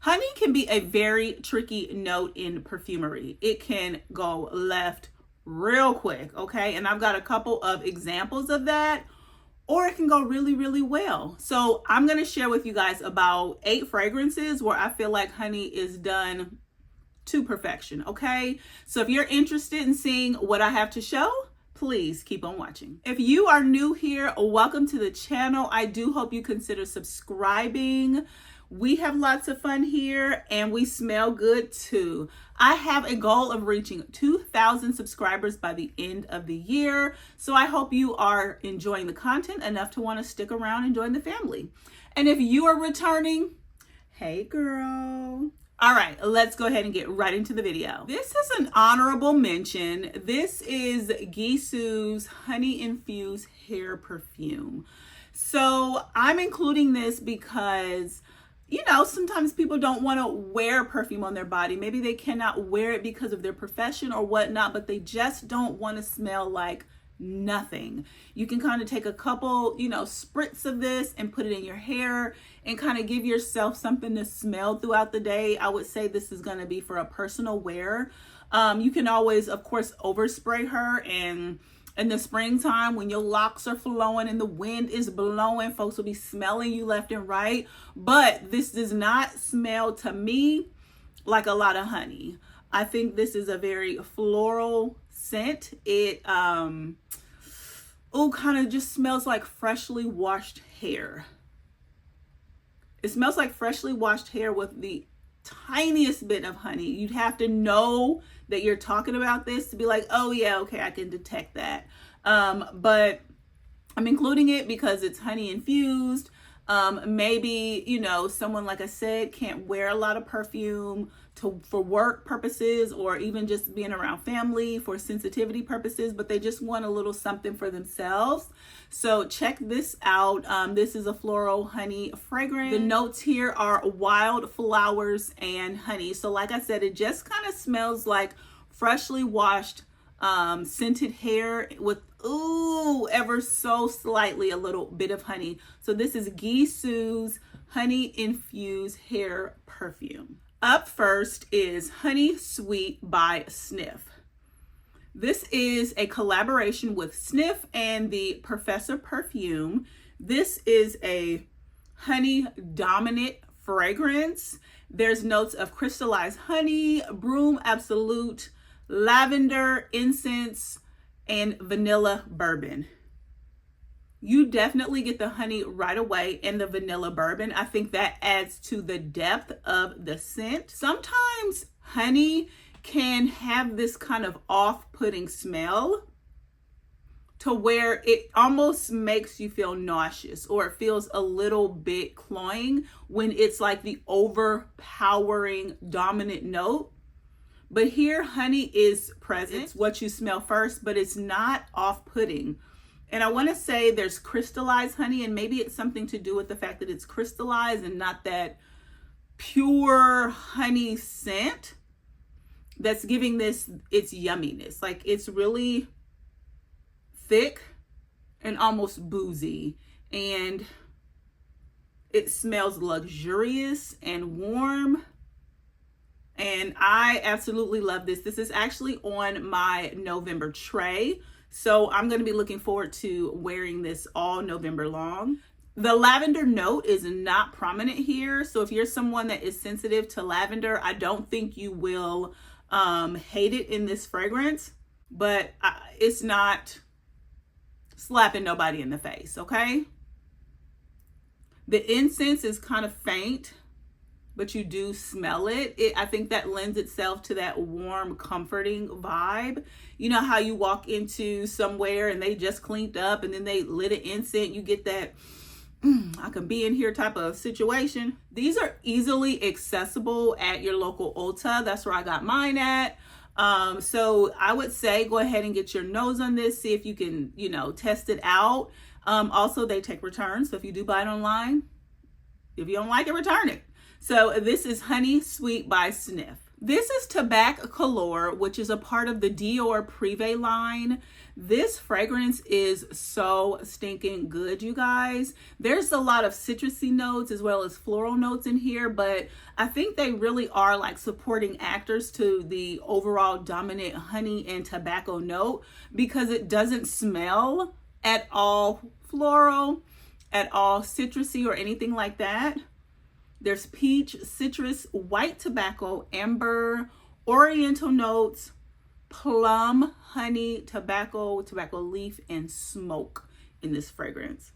Honey can be a very tricky note in perfumery. It can go left real quick, okay? And I've got a couple of examples of that, or it can go really, really well. So I'm gonna share with you guys about 8 fragrances where I feel like honey is done to perfection, okay? So if you're interested in seeing what I have to show, please keep on watching. If you are new here, welcome to the channel. I do hope you consider subscribing. We have lots of fun here and we smell good too. I have a goal of reaching 2,000 subscribers by the end of the year. So I hope you are enjoying the content enough to want to stick around and join the family. And if you are returning, hey girl. All right, let's go ahead and get right into the video. This is an honorable mention. This is Gisou's honey infused hair perfume. So I'm including this because, you know, sometimes people don't want to wear perfume on their body. Maybe they cannot wear it because of their profession or whatnot, but they just don't want to smell like nothing. You can kind of take a couple, you know, spritz of this and put it in your hair and kind of give yourself something to smell throughout the day. I would say this is going to be for a personal wear. You can always, of course, overspray her, and in the springtime when your locks are flowing and the wind is blowing, folks will be smelling you left and right. But this does not smell to me like a lot of honey. I think this is a very floral scent. It kind of just smells like freshly washed hair. It smells like freshly washed hair with the tiniest bit of honey. You'd have to know that you're talking about this to be like, oh yeah, okay, I can detect that. But I'm including it because it's honey infused. Maybe, you know, someone, like I said, can't wear a lot of perfume for work purposes or even just being around family for sensitivity purposes, but they just want a little something for themselves. So check this out. This is a floral honey fragrance. The notes here are wild flowers and honey. So like I said, it just kind of smells like freshly washed scented hair with ever so slightly a little bit of honey. So this is Gisou's honey infused hair perfume. Up first is Honey Sweet by Sniff. This is a collaboration with Sniff and the Professor Perfume. This is a honey dominant fragrance. There's notes of crystallized honey, broom absolute, lavender, incense, and vanilla bourbon. You definitely get the honey right away and the vanilla bourbon. I think that adds to the depth of the scent. Sometimes honey can have this kind of off-putting smell to where it almost makes you feel nauseous, or it feels a little bit cloying when it's like the overpowering dominant note. But here, honey is present. It's what you smell first, but it's not off-putting. And I want to say there's crystallized honey, and maybe it's something to do with the fact that it's crystallized and not that pure honey scent that's giving this its yumminess. Like, it's really thick and almost boozy, and it smells luxurious and warm. And I absolutely love this. This is actually on my November tray. So I'm going to be looking forward to wearing this all November long. The lavender note is not prominent here. So if you're someone that is sensitive to lavender, I don't think you will hate it in this fragrance, but it's not slapping nobody in the face, okay? The incense is kind of faint, but you do smell it. I think that lends itself to that warm, comforting vibe. You know how you walk into somewhere and they just cleaned up and then they lit an incense, you get that, I can be in here type of situation. These are easily accessible at your local Ulta. That's where I got mine at. So I would say go ahead and get your nose on this, see if you can, you know, test it out. Also, they take returns. So if you do buy it online, if you don't like it, return it. So this is Honey Sweet by Sniff. This is Tobacolor, which is a part of the Dior Privé line. This fragrance is so stinking good, you guys. There's a lot of citrusy notes as well as floral notes in here, but I think they really are like supporting actors to the overall dominant honey and tobacco note, because it doesn't smell at all floral, at all citrusy or anything like that. There's peach, citrus, white tobacco, amber, oriental notes, plum, honey, tobacco, tobacco leaf, and smoke in this fragrance.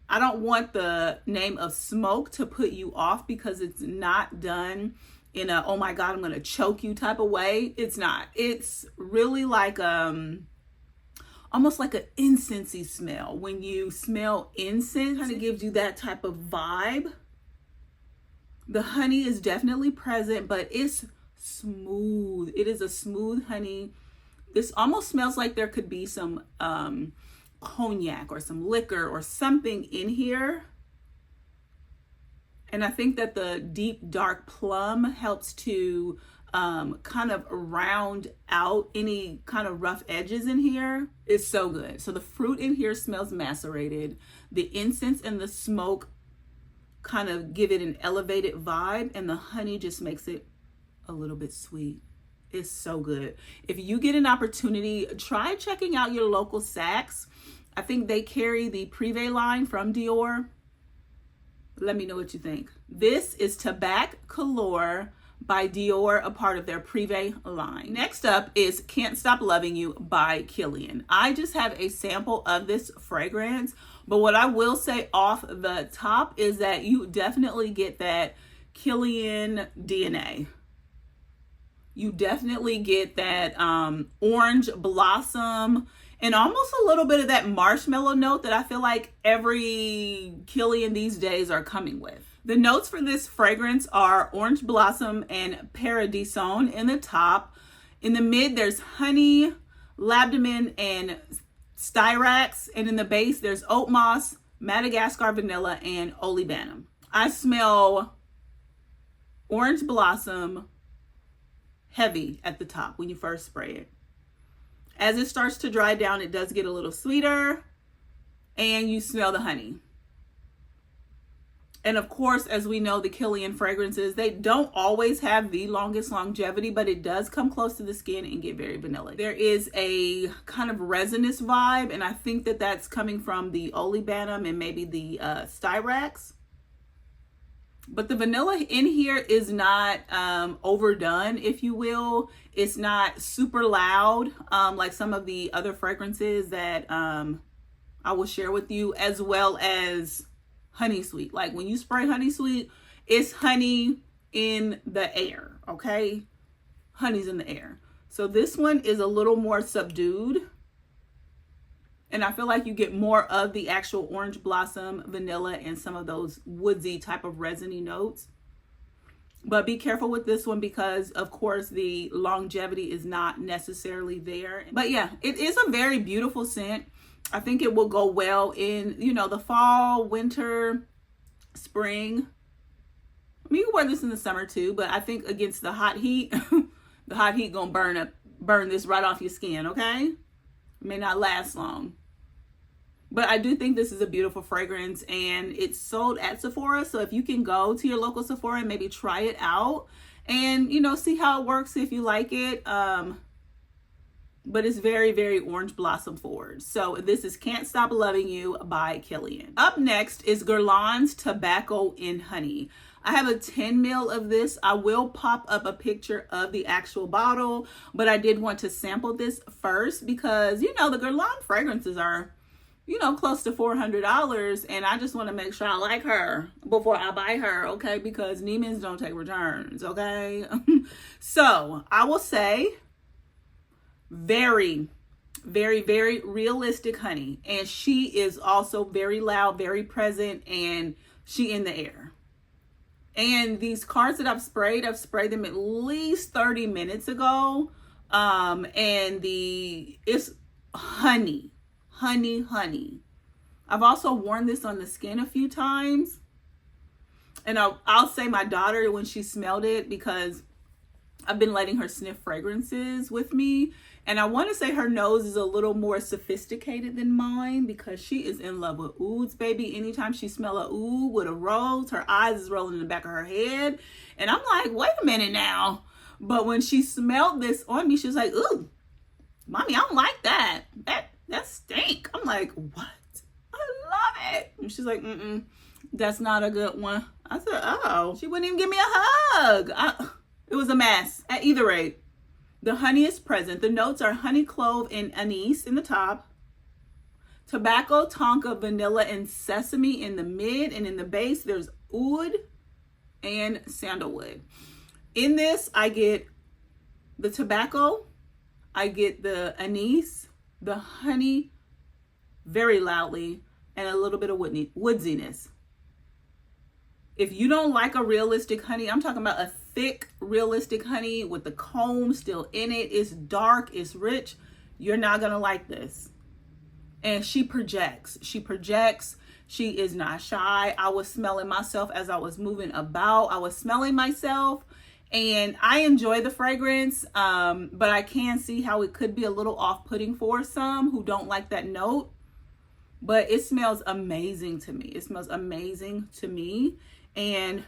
I don't want the name of smoke to put you off, because it's not done in a, oh my God, I'm going to choke you type of way. It's not. It's really like almost like an incensey smell. When you smell incense, it kind of gives you that type of vibe. The honey is definitely present, but it's smooth. It is a smooth honey. This almost smells like there could be some cognac or some liquor or something in here. And I think that the deep dark plum helps to kind of round out any kind of rough edges in here. It's so good. So the fruit in here smells macerated. The incense and the smoke kind of give it an elevated vibe, and the honey just makes it a little bit sweet. It's so good. If you get an opportunity, try checking out your local Saks. I think they carry the Privé line from Dior. Let me know what you think. This is Tobacolor by Dior, a part of their Privé line. Next up is Can't Stop Loving You by Killian. I just have a sample of this fragrance, but what I will say off the top is that you definitely get that Killian DNA. You definitely get that orange blossom and almost a little bit of that marshmallow note that I feel like every Killian these days are coming with. The notes for this fragrance are orange blossom and paradison in the top. In the mid, there's honey, labdamen, and styrax. And in the base, there's oat moss, Madagascar vanilla, and olibanum. I smell orange blossom heavy at the top when you first spray it. As it starts to dry down, it does get a little sweeter, and you smell the honey. And of course, as we know, the Killian fragrances, they don't always have the longest longevity, but it does come close to the skin and get very vanilla. There is a kind of resinous vibe, and I think that that's coming from the olibanum and maybe the styrax. But the vanilla in here is not overdone, if you will. It's not super loud like some of the other fragrances that I will share with you, as well as honey sweet. Like when you spray honey sweet, it's honey in the air, okay? Honey's in the air. So this one is a little more subdued. And I feel like you get more of the actual orange blossom, vanilla, and some of those woodsy type of resiny notes. But be careful with this one because, of course, the longevity is not necessarily there. But yeah, it is a very beautiful scent. I think it will go well in, you know, the fall, winter, spring. I mean, you can wear this in the summer too, but I think against the hot heat, the hot heat gonna burn this right off your skin, okay? It may not last long. But I do think this is a beautiful fragrance, and it's sold at Sephora. So if you can go to your local Sephora and maybe try it out and, you know, see how it works, if you like it. But it's very, very orange blossom forward. So this is Can't Stop Loving You by Killian. Up next is Guerlain's Tobacco in Honey. I have a 10 ml of this. I will pop up a picture of the actual bottle, but I did want to sample this first because, you know, the Guerlain fragrances are, you know, close to $400, and I just want to make sure I like her before I buy her, okay? Because Neiman's don't take returns, okay? So I will say very, very, very realistic honey, and she is also very loud, very present, and she in the air. And these cards that I've sprayed them at least 30 minutes ago, and it's honey. I've also worn this on the skin a few times, and I'll say my daughter, when she smelled it, because I've been letting her sniff fragrances with me. And I want to say her nose is a little more sophisticated than mine because she is in love with ouds, baby. Anytime she smell a oud with a rose, her eyes is rolling in the back of her head. And I'm like, wait a minute now. But when she smelled this on me, she was like, ooh, mommy, I don't like that. That stink. I'm like, what? I love it. And she's like, that's not a good one. I said, oh. She wouldn't even give me a hug. It was a mess. At either rate, the honey is present. The notes are honey, clove, and anise in the top. Tobacco, tonka, vanilla, and sesame in the mid. And in the base, there's oud and sandalwood. In this, I get the tobacco. I get the anise, the honey, very loudly, and a little bit of woodsiness. If you don't like a realistic honey, I'm talking about a thick, realistic honey with the comb still in it. It's dark, it's rich. You're not going to like this. And she projects. She projects. She is not shy. I was smelling myself as I was moving about. I was smelling myself. And I enjoy the fragrance, but I can see how it could be a little off-putting for some who don't like that note. But it smells amazing to me. It smells amazing to me. And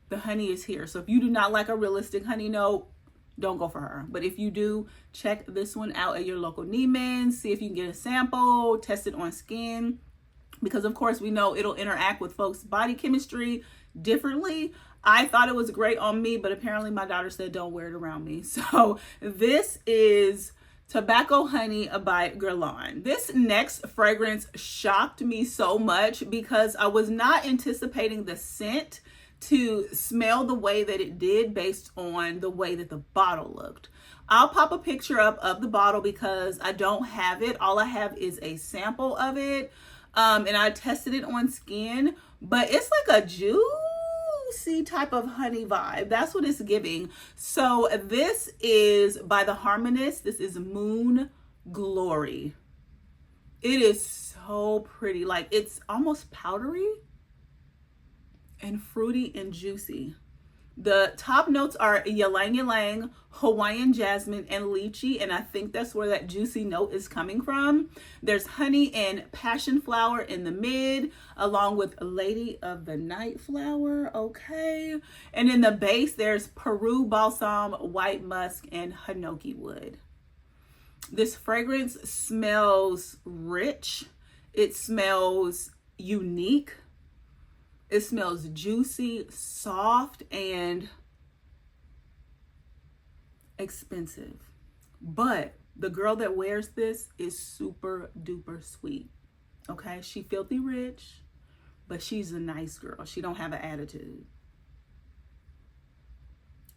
the honey is here. So if you do not like a realistic honey note, don't go for her. But if you do, check this one out at your local Neiman's. See if you can get a sample, test it on skin. Because of course we know it'll interact with folks' body chemistry differently. I thought it was great on me, but apparently my daughter said don't wear it around me. So this is Tobacco Honey by Guerlain. This next fragrance shocked me so much because I was not anticipating the scent to smell the way that it did based on the way that the bottle looked. I'll pop a picture up of the bottle because I don't have it. All I have is a sample of it. And I tested it on skin, but it's like a juicy type of honey vibe. That's what it's giving. So this is by the Harmonist. This is Moon Glory. It is so pretty. Like it's almost powdery and fruity and juicy. The top notes are ylang ylang, Hawaiian jasmine, and lychee, and I think that's where that juicy note is coming from. There's honey and passion flower in the mid, along with Lady of the Night flower, okay. And in the base, there's Peru balsam, white musk, and hinoki wood. This fragrance smells rich. It smells unique. It smells juicy, soft, and expensive. But the girl that wears this is super duper sweet. Okay, she filthy rich, but she's a nice girl. She don't have an attitude.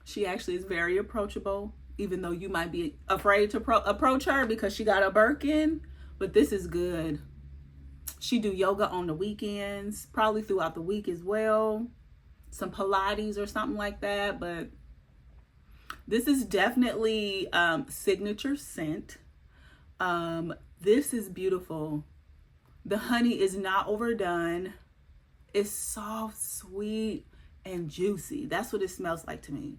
She actually is very approachable, even though you might be afraid to approach her because she got a Birkin, but this is good. She do yoga on the weekends, probably throughout the week as well. Some Pilates or something like that. But this is definitely signature scent. This is beautiful. The honey is not overdone. It's soft, sweet, and juicy. That's what it smells like to me.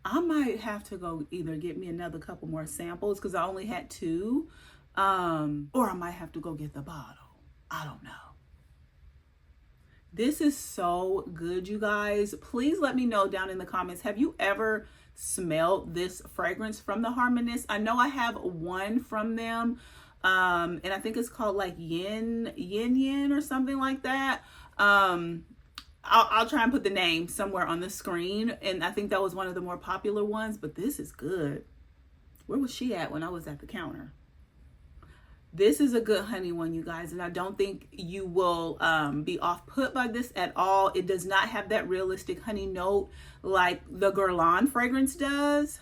I might have to go either get me another couple more samples because I only had 2. Or I might have to go get the bottle. I don't know. This is so good, you guys. Please let me know down in the comments. Have you ever smelled this fragrance from the Harmonist? I know I have one from them. And I think it's called like Yin or something like that. I'll try and put the name somewhere on the screen. And I think that was one of the more popular ones, but this is good. Where was she at when I was at the counter? This is a good honey one, you guys, and I don't think you will be off-put by this at all. It does not have that realistic honey note like the Guerlain fragrance does.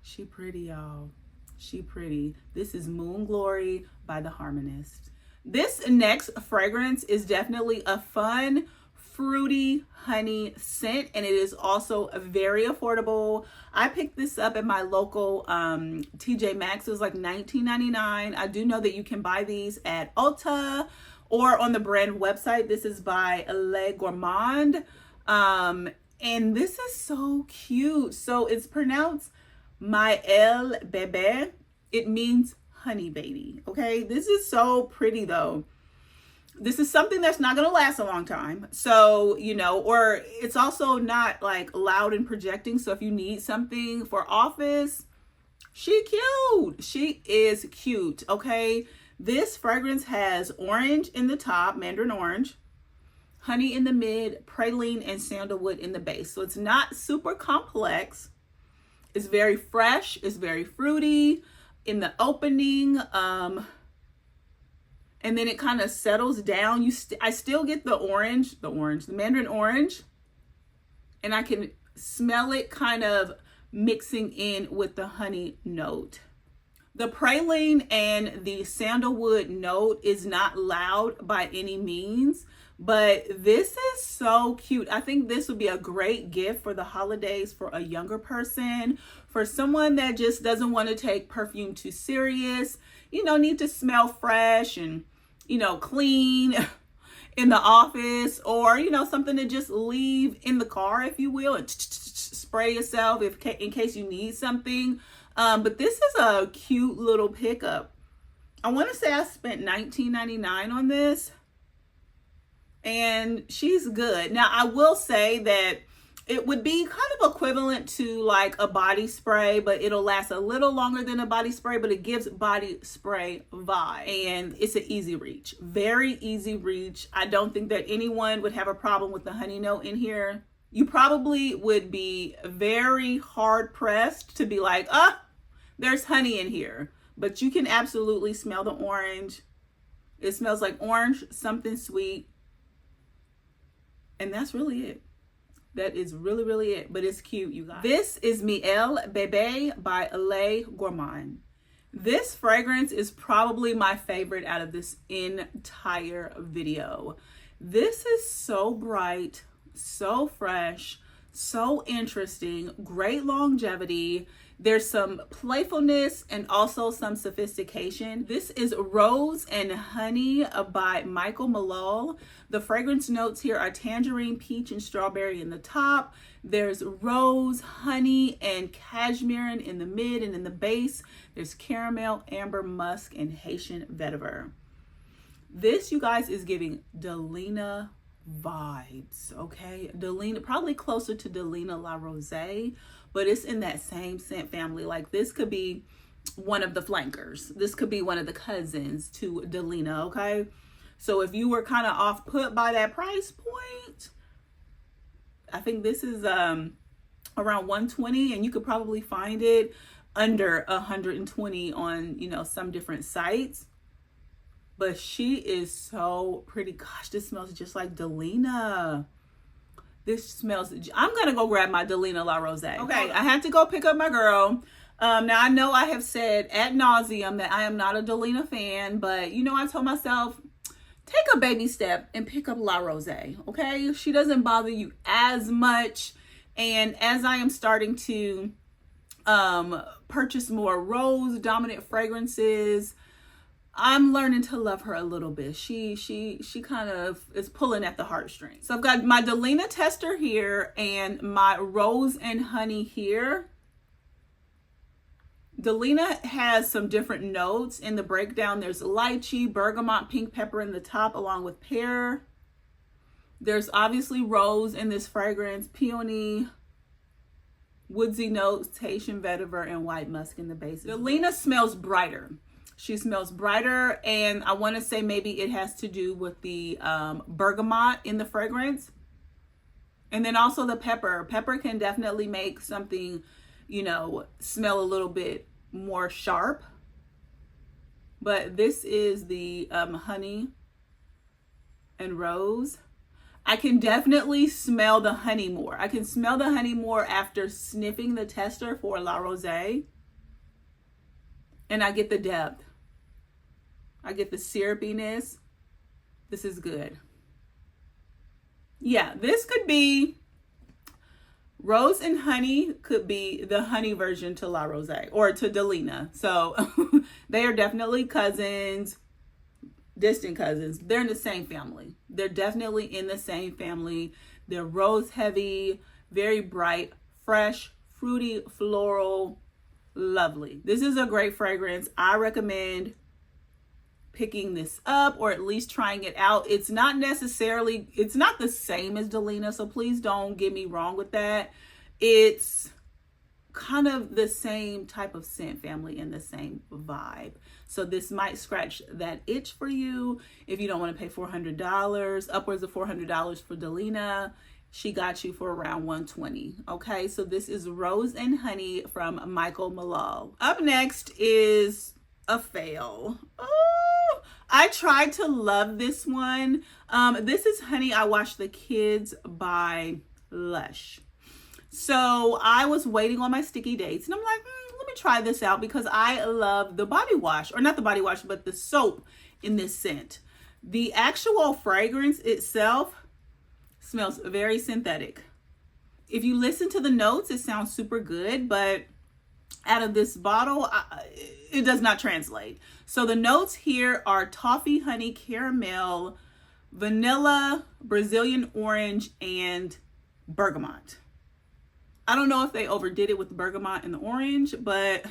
She pretty, y'all. She pretty. This is Moon Glory by the Harmonist. This next fragrance is definitely a fun, fruity honey scent, and it is also very affordable. I picked this up at my local TJ Maxx. It was like $19.99. I do know that you can buy these at Ulta or on the brand website. This is by Le Gourmand. And this is so cute. So it's pronounced Miel Bebe. It means honey baby. Okay, this is so pretty though. This is something that's not going to last a long time. So, you know, or it's also not like loud and projecting. So if you need something for office, she cute. She is cute. Okay. This fragrance has orange in the top, mandarin orange, honey in the mid, praline, and sandalwood in the base. So it's not super complex. It's very fresh. It's very fruity in the opening. And then it kind of settles down. I still get the mandarin orange, and I can smell it kind of mixing in with the honey note. The praline and the sandalwood note is not loud by any means, but this is so cute. I think this would be a great gift for the holidays for a younger person, for someone that just doesn't want to take perfume too serious, you know, need to smell fresh and, you know, clean in the office, or, you know, something to just leave in the car, if you will, and spray yourself in case you need something. But this is a cute little pickup. I want to say I spent $19.99 on this, and she's good. Now, I will say that it would be kind of equivalent to like a body spray, but it'll last a little longer than a body spray, but it gives body spray vibe. And it's an easy reach, very easy reach. I don't think that anyone would have a problem with the honey note in here. You probably would be very hard pressed to be like, there's honey in here, but you can absolutely smell the orange. It smells like orange, something sweet. And that's really it. That is really, really it, but it's cute, you guys. This is Miel Bebe by Le Gourmand. This fragrance is probably my favorite out of this entire video. This is so bright, so fresh, so interesting, great longevity. There's some playfulness and also some sophistication. This is Rose and Honey by Malul. The fragrance notes here are tangerine, peach, and strawberry in the top. There's rose, honey, and cashmere in the mid, and in the base, there's caramel, amber, musk, and Haitian vetiver. This, you guys, is giving Delina vibes, okay? Delina, probably closer to Delina La Rosée, but it's in that same scent family. Like, this could be one of the flankers. This could be one of the cousins to Delina, okay? So if you were kind of off put by that price point, I think this is around $120, and you could probably find it under $120 on, you know, some different sites. But she is so pretty. Gosh, this smells just like Delina. This smells, I'm going to go grab my Delina La Rosée. Okay, I had to go pick up my girl. Now, I know I have said ad nauseum that I am not a Delina fan, but, you know, I told myself, take a baby step and pick up La Rosée, okay? She doesn't bother you as much. And as I am starting to purchase more rose-dominant fragrances, I'm learning to love her a little bit. She kind of is pulling at the heartstrings. So I've got my Delina tester here and my Rose and Honey here. Delina has some different notes in the breakdown. There's lychee, bergamot, pink pepper in the top, along with pear. There's obviously rose in this fragrance, peony, woodsy notes, Haitian vetiver, and white musk in the base. Delina smells brighter. She smells brighter, and I want to say maybe it has to do with the bergamot in the fragrance. And then also the pepper. Pepper can definitely make something, you know, smell a little bit more sharp. But this is the honey and rose. I can definitely smell the honey more. I can smell the honey more after sniffing the tester for La Rosée. And I get the depth. I get the syrupiness. This is good. Yeah, this could be Rose and Honey, could be the honey version to La Rosée or to Delina. So they are definitely cousins, distant cousins. They're in the same family. They're definitely in the same family. They're rose heavy. Very bright, fresh, fruity, floral, lovely. This is a great fragrance. I recommend picking this up or at least trying it out. It's not the same as Delina, so please don't get me wrong with that. It's kind of the same type of scent family and the same vibe. So this might scratch that itch for you if you don't want to pay $400, upwards of $400 for Delina. She got you for around $120. Okay, so this is Rose and Honey from Michael Malul. Up next is a fail. Oh, I tried to love this one. This is Honey I Wash the Kids by Lush. So I was waiting on my sticky dates and I'm like, let me try this out because I love the body wash, or not the body wash, but the soap in this scent. The actual fragrance itself smells very synthetic. If you listen to the notes, it sounds super good, but out of this bottle, it does not translate. So the notes here are toffee, honey, caramel, vanilla, Brazilian orange, and bergamot. I don't know if they overdid it with the bergamot and the orange, but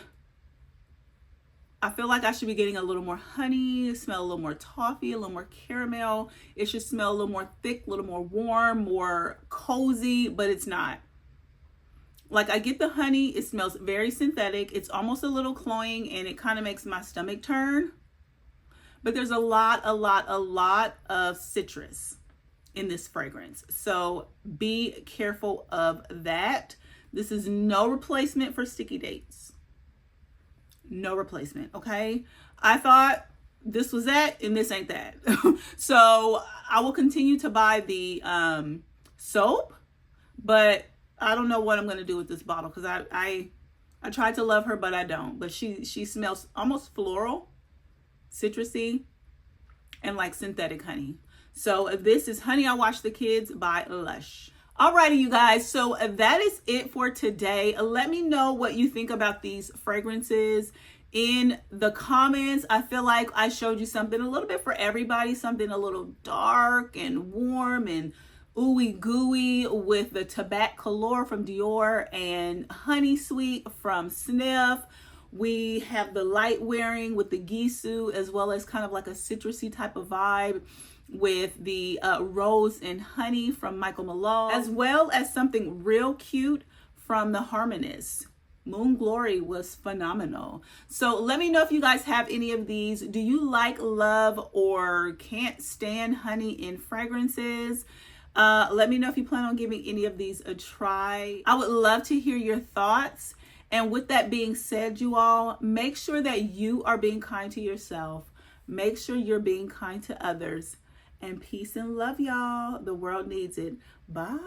I feel like I should be getting a little more honey, smell a little more toffee, a little more caramel. It should smell a little more thick, a little more warm, more cozy, but it's not. Like, I get the honey, it smells very synthetic. It's almost a little cloying and it kind of makes my stomach turn. But there's a lot of citrus in this fragrance. So be careful of that. This is no replacement for sticky dates. No replacement, okay? I thought this was that and this ain't that. So I will continue to buy the soap, but I don't know what I'm going to do with this bottle because I tried to love her, but I don't. But she smells almost floral, citrusy, and like synthetic honey. So this is Honey I Wash the Kids by Lush. Alrighty, you guys, so that is it for today. Let me know what you think about these fragrances in the comments. I feel like I showed you something a little bit for everybody, something a little dark and warm and ooey gooey with the Tobacolor from Dior and Honey Sweet from Sniff. We have the light wearing with the Gisou, as well as kind of like a citrusy type of vibe with the Rose and Honey from Michael Malul, as well as something real cute from the Harmonist. Moon Glory was phenomenal. So let me know if you guys have any of these. Do you like, love, or can't stand honey in fragrances? Let me know if you plan on giving any of these a try. I would love to hear your thoughts. And with that being said, you all, make sure that you are being kind to yourself. Make sure you're being kind to others. And peace and love, y'all. The world needs it. Bye.